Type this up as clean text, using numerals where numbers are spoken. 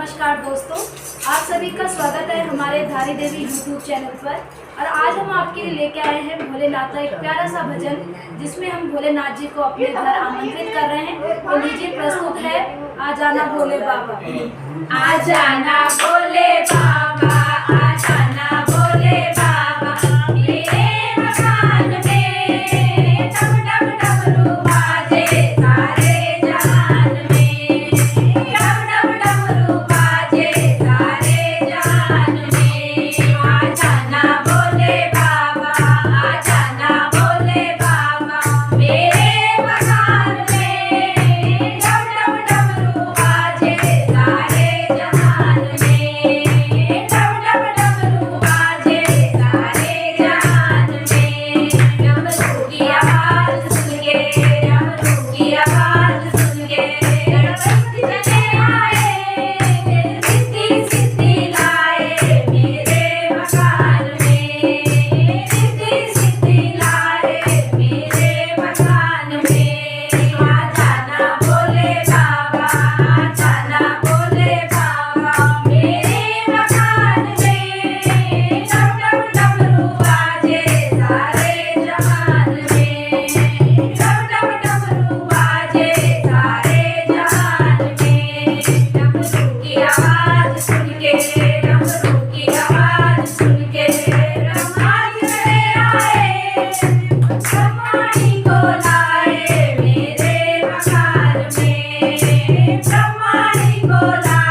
नमस्कार दोस्तों, आप सभी का स्वागत है हमारे धारी देवी यूट्यूब चैनल पर। और आज हम आपके लिए लेके आए हैं भोलेनाथ का एक प्यारा सा भजन, जिसमें हम भोलेनाथ जी को अपने घर आमंत्रित कर रहे हैं। तो लीजिए, प्रस्तुत है आ जाना भोले बाबा। आ जाना भोले बाबा, आ जाना भोले बाबा, मेरे मकान में डम डम डमरू बाजे सारे जहान में, डम डम डमरू बाजे सारे जहान में। आ जाना भोले बाबा, आ जाना भोले बाबा, मेरे मकान में डम डम डमरू बाजे सारे जहान में, डम डम डमरू बाजे सारे जहान में। डमरू की आवाज सुन के, डमरू की आवाज सुन के गणपति चले आए, सिद्धि सिद्धि लाए मेरे मकान में, सिद्धि सिद्धि लाए मेरे मकान में। आ जाना भोले बाबा, आ जाना भोले बाबा, मेरे मकान में डम डम डमरू बाजे सारे जहान में, डम डम डमरू बाजे सारे जहान में। डमरू की आवाज सुन के, डमरू की आवाज सुन के ब्रह्मा जी चले आए, ब्रह्मा जी को लाए मेरे मकान में, ब्रह्मा जी को लाए